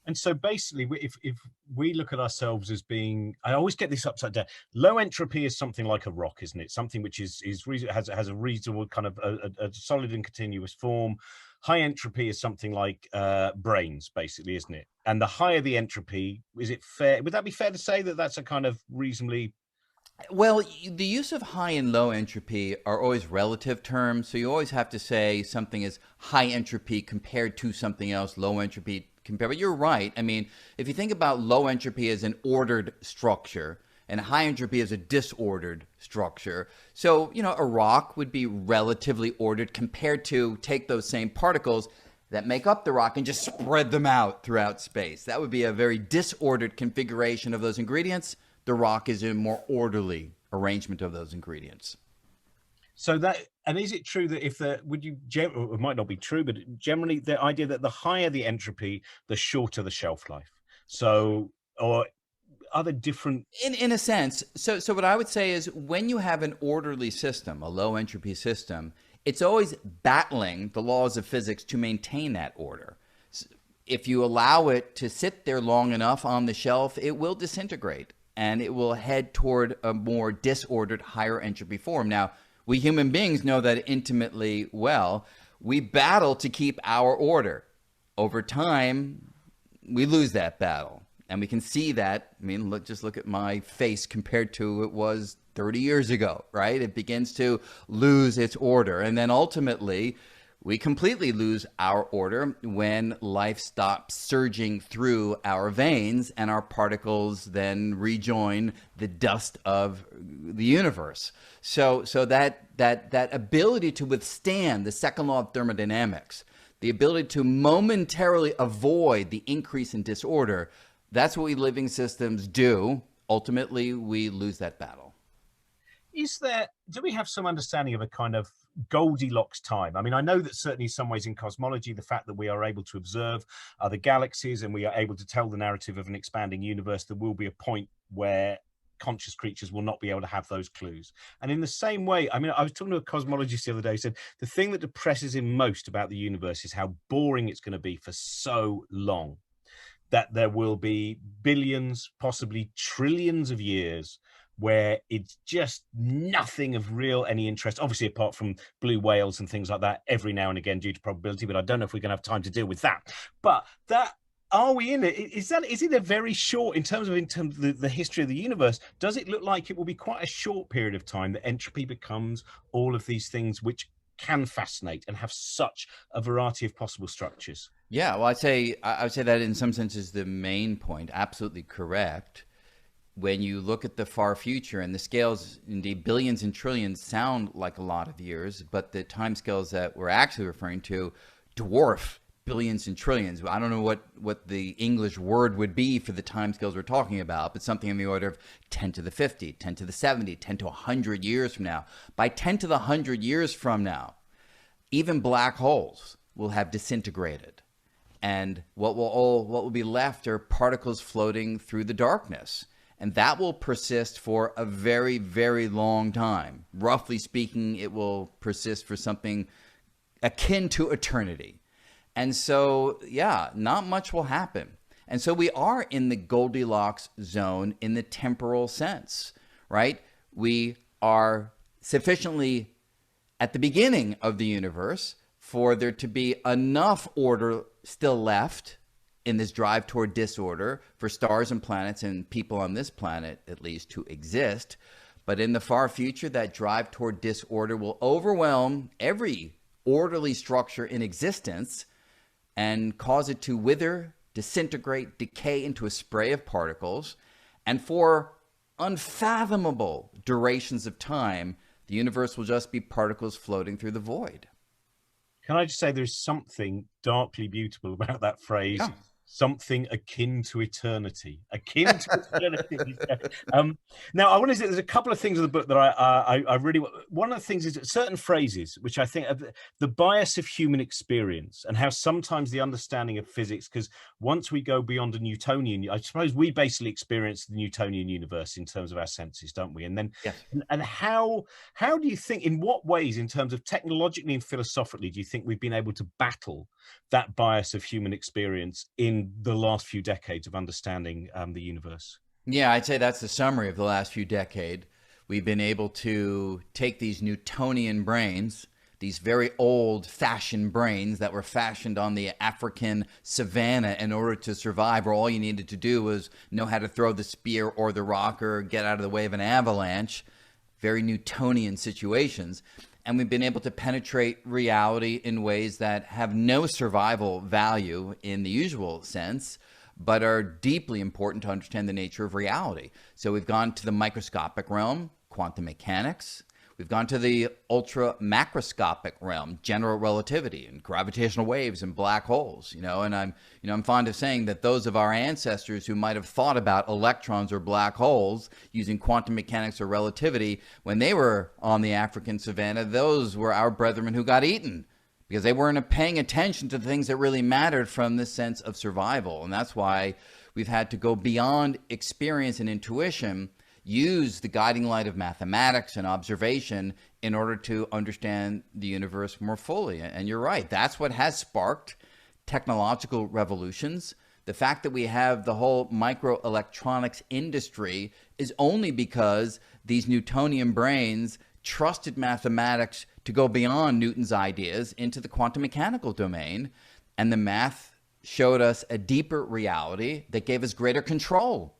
And so basically, if we look at ourselves as being, I always get this upside down. Low entropy is something like a rock, isn't it? Something which has a reasonable kind of a solid and continuous form. High entropy is something like brains, basically, isn't it? And the higher the entropy, is it fair? Would that be fair to say that that's a kind of reasonably? Well, the use of high and low entropy are always relative terms. So you always have to say something is high entropy compared to something else, low entropy compared. But you're right. I mean, if you think about low entropy as an ordered structure and high entropy as a disordered structure. So, a rock would be relatively ordered compared to take those same particles that make up the rock and just spread them out throughout space. That would be a very disordered configuration of those ingredients. The rock is a more orderly arrangement of those ingredients. So that, and is it true that if the, would you, it might not be true, but generally the idea that the higher the entropy, the shorter the shelf life. So, or other different. In a sense, so what I would say is when you have an orderly system, a low entropy system, it's always battling the laws of physics to maintain that order. If you allow it to sit there long enough on the shelf, it will disintegrate and it will head toward a more disordered, higher entropy form. Now, we human beings know that intimately well. We battle to keep our order. Over time, we lose that battle. And we can see that. I mean, just look at my face compared to it was 30 years ago, right? It begins to lose its order. And then ultimately, we completely lose our order when life stops surging through our veins and our particles then rejoin the dust of the universe. So that ability to withstand the second law of thermodynamics, the ability to momentarily avoid the increase in disorder, that's what we living systems do. Ultimately, we lose that battle. Do we have some understanding of a kind of Goldilocks time? I mean, I know that certainly in some ways in cosmology, the fact that we are able to observe other galaxies and we are able to tell the narrative of an expanding universe, there will be a point where conscious creatures will not be able to have those clues. And in the same way, I mean, I was talking to a cosmologist the other day who said the thing that depresses him most about the universe is how boring it's going to be for so long, that there will be billions, possibly trillions of years where it's just nothing of real any interest, obviously apart from blue whales and things like that every now and again due to probability, but I don't know if we're going to have time to deal with that. But that, are we in it? Is it a very short, in terms of the history of the universe, does it look like it will be quite a short period of time that entropy becomes all of these things which can fascinate and have such a variety of possible structures? Yeah, well, I would say that in some senses the main point, absolutely correct. When you look at the far future, and the scales, indeed, billions and trillions sound like a lot of years, but the time scales that we're actually referring to dwarf billions and trillions. I don't know what the English word would be for the time scales we're talking about, but something in the order of 10 to the 50, 10 to the 70, 10 to 100 years from now. By 10 to the 100 years from now, even black holes will have disintegrated. And what will be left are particles floating through the darkness. And that will persist for a very, very long time. Roughly speaking, it will persist for something akin to eternity. And so, yeah, not much will happen. And so we are in the Goldilocks zone in the temporal sense, right? We are sufficiently at the beginning of the universe for there to be enough order still left in this drive toward disorder for stars and planets and people on this planet, at least, to exist. But in the far future, that drive toward disorder will overwhelm every orderly structure in existence and cause it to wither, disintegrate, decay into a spray of particles. And for unfathomable durations of time, the universe will just be particles floating through the void. Can I just say there's something darkly beautiful about that phrase? Yeah. Something akin to eternity, akin to eternity. Now, I want to say there's a couple of things in the book that I really, one of the things is that certain phrases, which I think are the bias of human experience and how sometimes the understanding of physics, because once we go beyond a Newtonian, I suppose we basically experience the Newtonian universe in terms of our senses, don't we? And then, Yes. and how do you think, in what ways, in terms of technologically and philosophically, do you think we've been able to battle that bias of human experience in been the last few decades of understanding the universe? Yeah, I'd say that's the summary of the last few decades. We've been able to take these Newtonian brains, these very old-fashioned brains that were fashioned on the African savannah in order to survive, where all you needed to do was know how to throw the spear or the rock or get out of the way of an avalanche, very Newtonian situations. And we've been able to penetrate reality in ways that have no survival value in the usual sense, but are deeply important to understand the nature of reality. So we've gone to the microscopic realm, quantum mechanics. We've gone to the ultra macroscopic realm, general relativity and gravitational waves and black holes. And I'm fond of saying that those of our ancestors who might have thought about electrons or black holes using quantum mechanics or relativity when they were on the African savannah, those were our brethren who got eaten, because they weren't paying attention to the things that really mattered from the sense of survival. And that's why we've had to go beyond experience and intuition, use the guiding light of mathematics and observation in order to understand the universe more fully. And you're right, that's what has sparked technological revolutions. The fact that we have the whole microelectronics industry is only because these Newtonian brains trusted mathematics to go beyond Newton's ideas into the quantum mechanical domain. And the math showed us a deeper reality that gave us greater control.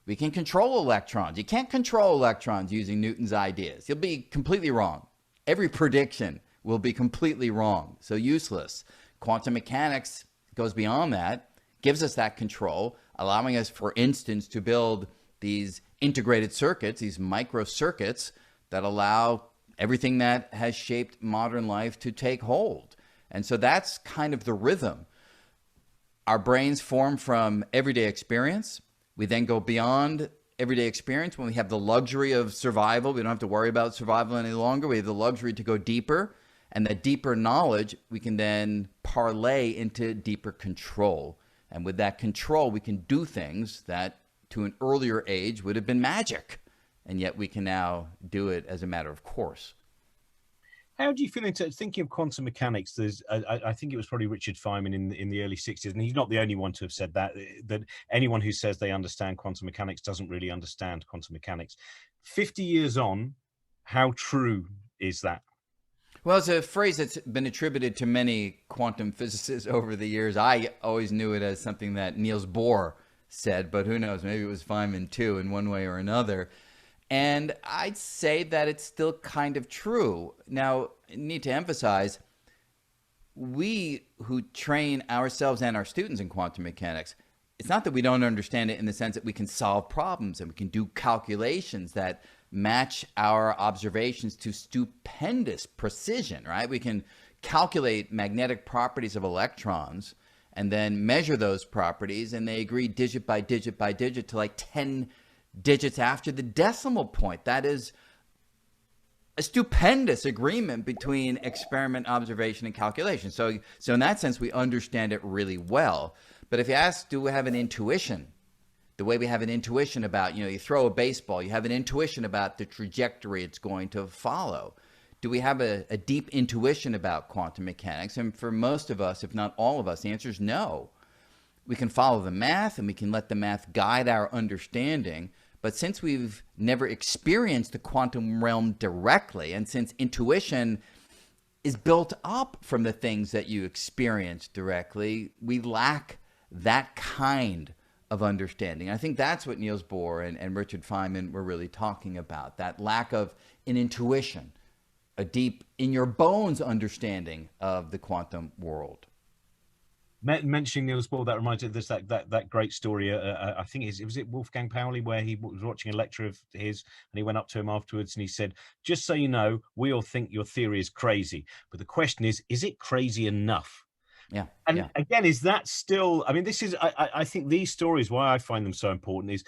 We can control electrons. You can't control electrons using Newton's ideas. You'll be completely wrong. Every prediction will be completely wrong. So useless. Quantum mechanics goes beyond that, gives us that control, allowing us, for instance, to build these integrated circuits, these microcircuits that allow everything that has shaped modern life to take hold. And so that's kind of the rhythm. Our brains form from everyday experience. We then go beyond everyday experience when we have the luxury of survival. We don't have to worry about survival any longer. We have the luxury to go deeper. And that deeper knowledge, we can then parlay into deeper control. And with that control, we can do things that to an earlier age would have been magic. And yet we can now do it as a matter of course. How do you feel into thinking of quantum mechanics? There's, I think it was probably Richard Feynman in the early 60s, and he's not the only one to have said that anyone who says they understand quantum mechanics doesn't really understand quantum mechanics. 50 years on, how true is that? Well, it's a phrase that's been attributed to many quantum physicists over the years. I always knew it as something that Niels Bohr said, but who knows, maybe it was Feynman too in one way or another. And I'd say that it's still kind of true. Now, I need to emphasize, we who train ourselves and our students in quantum mechanics, it's not that we don't understand it in the sense that we can solve problems and we can do calculations that match our observations to stupendous precision, right? We can calculate magnetic properties of electrons and then measure those properties, and they agree digit by digit by digit to like 10 digits after the decimal point. That is a stupendous agreement between experiment, observation, and calculation. So in that sense, we understand it really well. But if you ask, do we have an intuition? The way we have an intuition about, you throw a baseball, you have an intuition about the trajectory it's going to follow. Do we have a deep intuition about quantum mechanics? And for most of us, if not all of us, the answer is no. We can follow the math and we can let the math guide our understanding. But since we've never experienced the quantum realm directly, and since intuition is built up from the things that you experience directly, we lack that kind of understanding. I think that's what Niels Bohr and Richard Feynman were really talking about, that lack of an intuition, a deep, in your bones understanding of the quantum world. Mentioning Niels Bohr, that reminds me of this that great story. I think was it Wolfgang Pauli, where he was watching a lecture of his, and he went up to him afterwards and he said, "Just so you know, we all think your theory is crazy, but the question is it crazy enough?" Yeah. And yeah. again, is that still? I mean, this is. I think these stories, why I find them so important, is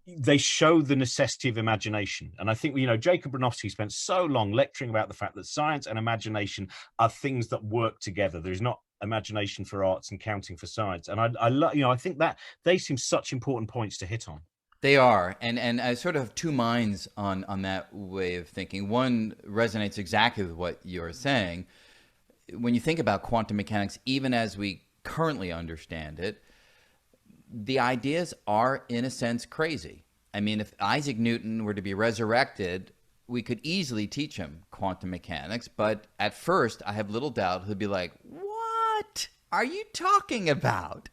they show the necessity of imagination. And I think, Jacob Bronowski spent so long lecturing about the fact that science and imagination are things that work together. There's not imagination for arts and counting for science. And I think that they seem such important points to hit on. They are. And I sort of have two minds on that way of thinking. One resonates exactly with what you're saying. When you think about quantum mechanics, even as we currently understand it, the ideas are, in a sense, crazy. I mean, if Isaac Newton were to be resurrected, we could easily teach him quantum mechanics. But at first, I have little doubt he'll be like, what are you talking about?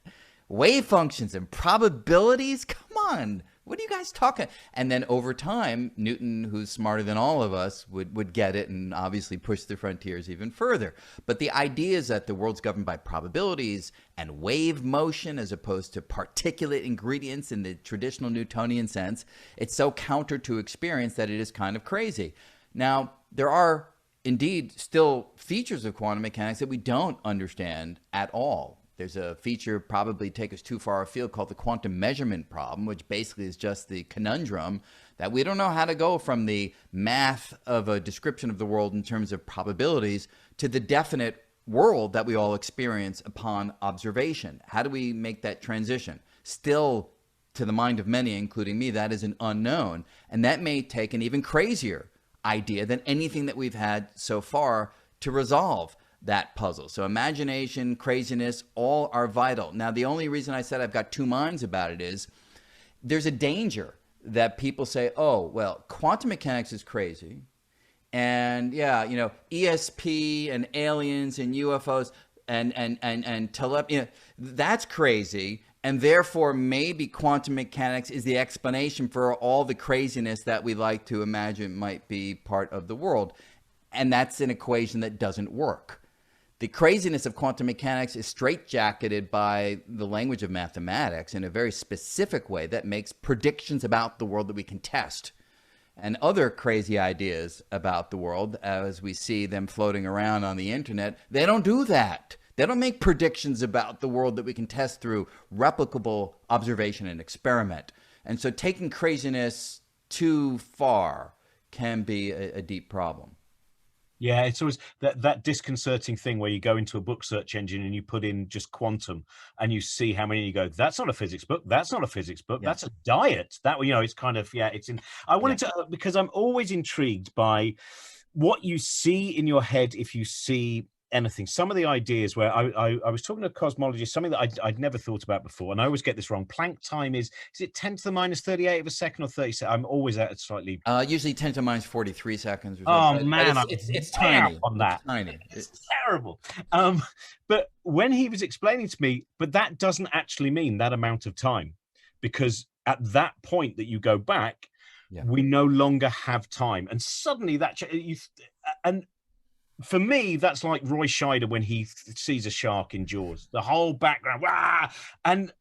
Wave functions and probabilities? Come on. What are you guys talking? And then over time, Newton, who's smarter than all of us, would get it and obviously push the frontiers even further. But the idea is that the world's governed by probabilities and wave motion as opposed to particulate ingredients in the traditional Newtonian sense. It's so counter to experience that it is kind of crazy. Now, there are indeed still features of quantum mechanics that we don't understand at all. There's a feature, probably take us too far afield, called the quantum measurement problem, which basically is just the conundrum that we don't know how to go from the math of a description of the world in terms of probabilities to the definite world that we all experience upon observation. How do we make that transition? Still, to the mind of many, including me, that is an unknown. And that may take an even crazier idea than anything that we've had so far to resolve that puzzle. So imagination, craziness, all are vital. Now, the only reason I said I've got two minds about it is there's a danger that people say, oh, well, quantum mechanics is crazy. And yeah, you know, ESP and aliens and UFOs and telepathy, that's crazy. And therefore, maybe quantum mechanics is the explanation for all the craziness that we like to imagine might be part of the world. And that's an equation that doesn't work. The craziness of quantum mechanics is straitjacketed by the language of mathematics in a very specific way that makes predictions about the world that we can test. And other crazy ideas about the world, as we see them floating around on the internet, they don't do that. They don't make predictions about the world that we can test through replicable observation and experiment. And so taking craziness too far can be a deep problem. Yeah, it's always that disconcerting thing where you go into a book search engine and you put in just quantum and you see how many, you go, that's not a physics book, that's not a physics book, Yeah. that's a diet. That, you know, it's kind of, yeah, it's in. I wanted to, because I'm always intrigued by what you see in your head if you see anything. Some of the ideas where I was talking to a cosmologist, something that I'd never thought about before, and I always get this wrong. Planck time is it 10 to the minus 38 of a second or 30 seconds? I'm always at slightly. Usually 10 to minus 43 seconds or so. Oh but man, it's tiny. on that. It's tiny. It's terrible. But when he was explaining to me, but that doesn't actually mean that amount of time, because at that point that you go back, we no longer have time, and suddenly that and for me, that's like Roy Scheider when he sees a shark in Jaws. The whole background, wah! And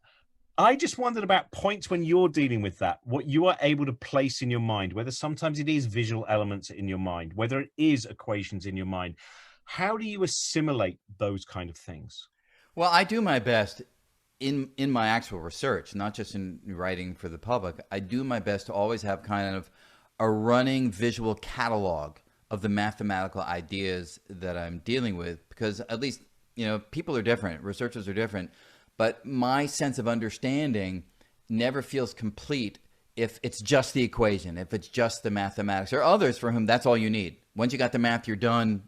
I just wondered about points when you're dealing with that, what you are able to place in your mind, whether sometimes it is visual elements in your mind, whether it is equations in your mind. How do you assimilate those kind of things? Well, I do my best in my actual research, not just in writing for the public. I do my best to always have kind of a running visual catalog of the mathematical ideas that I'm dealing with, because at least, you know, people are different, researchers are different, but my sense of understanding never feels complete if it's just the equation, if it's just the mathematics. There are others for whom that's all you need. Once you got the math, you're done.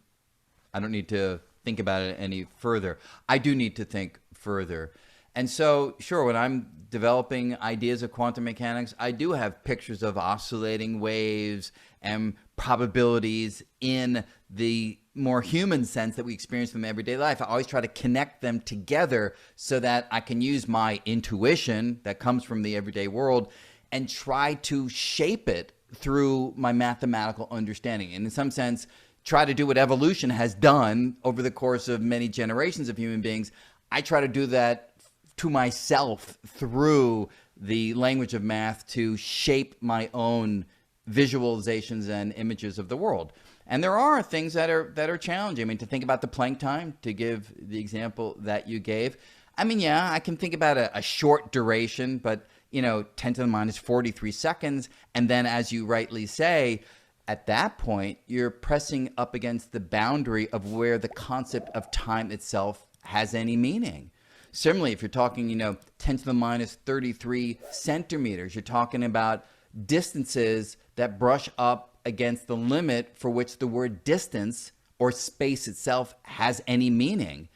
I don't need to think about it any further. I do need to think further. And so, sure, when I'm developing ideas of quantum mechanics, I do have pictures of oscillating waves and probabilities in the more human sense that we experience from everyday life. I always try to connect them together so that I can use my intuition that comes from the everyday world and try to shape it through my mathematical understanding. And in some sense, try to do what evolution has done over the course of many generations of human beings. I try to do that to myself through the language of math to shape my own visualizations and images of the world. And there are things that are challenging. I mean, to think about the Planck time, to give the example that you gave. I mean, yeah, I can think about a short duration, but, you know, 10 to the minus 43 seconds. And then, as you rightly say, at that point, you're pressing up against the boundary of where the concept of time itself has any meaning. Similarly, if you're talking, you know, 10 to the minus 33 centimeters, you're talking about distances that brush up against the limit for which the word distance or space itself has any meaning.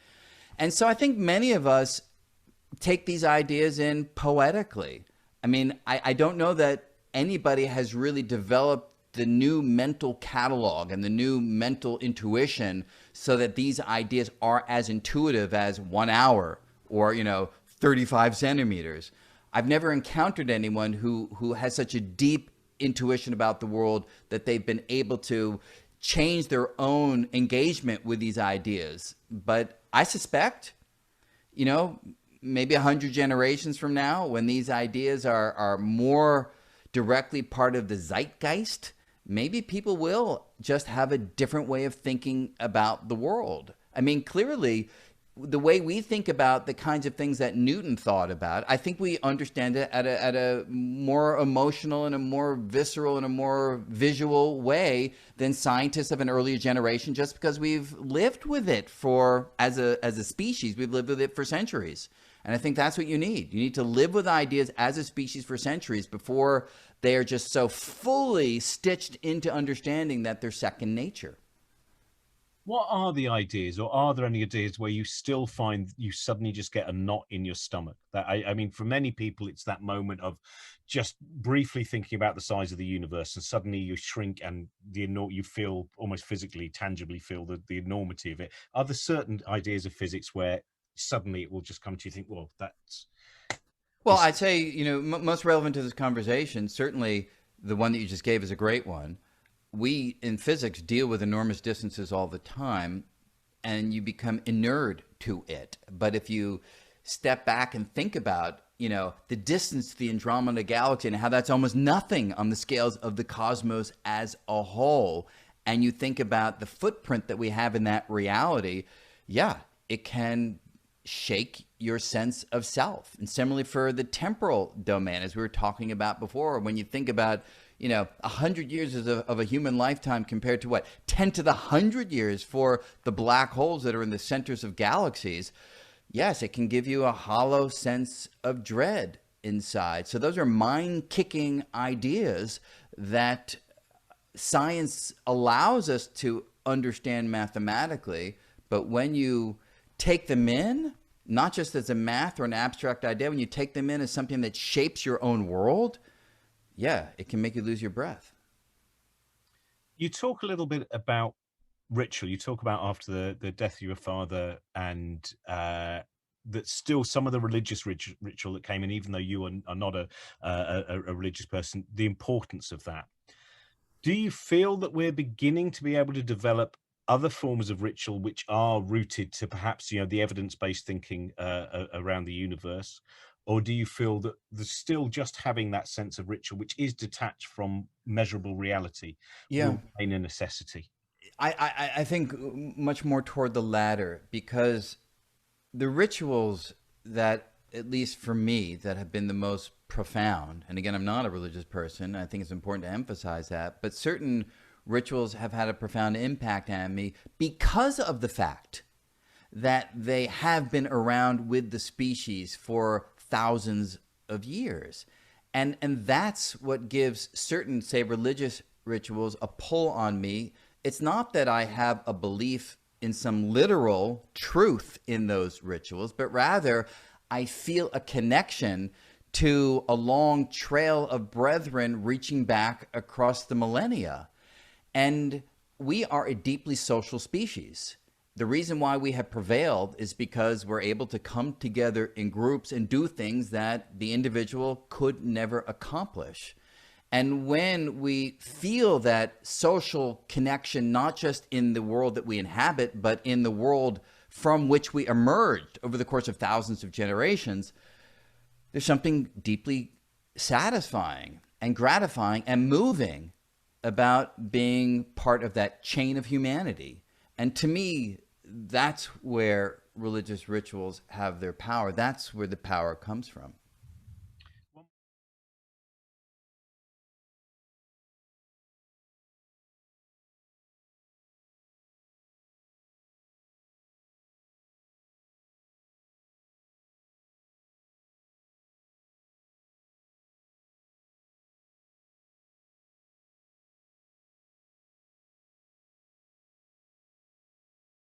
And so I think many of us take these ideas in poetically. I mean, I don't know that anybody has really developed the new mental catalog and the new mental intuition so that these ideas are as intuitive as 1 hour or, 35 centimeters. I've never encountered anyone who has such a deep intuition about the world that they've been able to change their own engagement with these ideas. But I suspect, maybe 100 generations from now, when these ideas are more directly part of the zeitgeist, maybe people will just have a different way of thinking about the world. I mean, clearly, the way we think about the kinds of things that Newton thought about, I think we understand it at a more emotional and a more visceral and a more visual way than scientists of an earlier generation, just because we've lived with it as a species, we've lived with it for centuries. And I think that's what you need. You need to live with ideas as a species for centuries before they are just so fully stitched into understanding that they're second nature. What are the ideas, or are there any ideas where you still find you suddenly just get a knot in your stomach? That I mean, for many people, it's that moment of just briefly thinking about the size of the universe, and suddenly you shrink, and you feel almost physically, tangibly feel the enormity of it. Are there certain ideas of physics where suddenly it will just come to you, think, well, that's Well, this. I'd say, most relevant to this conversation, certainly the one that you just gave is a great one. We in physics deal with enormous distances all the time, and you become inured to it. But if you step back and think about, the distance to the Andromeda galaxy and how that's almost nothing on the scales of the cosmos as a whole, and you think about the footprint that we have in that reality, yeah, it can shake your sense of self. And similarly for the temporal domain, as we were talking about before, when you think about 100 years of a human lifetime compared to what, 10 to the 100 years for the black holes that are in the centers of galaxies, yes, it can give you a hollow sense of dread inside. So those are mind-kicking ideas that science allows us to understand mathematically, but when you take them in, not just as a math or an abstract idea, when you take them in as something that shapes your own world, yeah, it can make you lose your breath. You talk a little bit about ritual. You talk about after the death of your father, and that still some of the religious ritual that came in, even though you are not a religious person, the importance of that. Do you feel that we're beginning to be able to develop other forms of ritual which are rooted to perhaps the evidence-based thinking around the universe, or do you feel that there's still just having that sense of ritual which is detached from measurable reality Yeah, will remain a necessity? I think much more toward the latter, because the rituals that, at least for me, that have been the most profound, and again, I'm not a religious person, I think it's important to emphasize that, but certain rituals have had a profound impact on me because of the fact that they have been around with the species for thousands of years. And that's what gives certain, say, religious rituals a pull on me. It's not that I have a belief in some literal truth in those rituals, but rather I feel a connection to a long trail of brethren reaching back across the millennia. And we are a deeply social species. The reason why we have prevailed is because we're able to come together in groups and do things that the individual could never accomplish. And when we feel that social connection, not just in the world that we inhabit, but in the world from which we emerged over the course of thousands of generations, there's something deeply satisfying and gratifying and moving about being part of that chain of humanity. And to me, that's where religious rituals have their power. That's where the power comes from.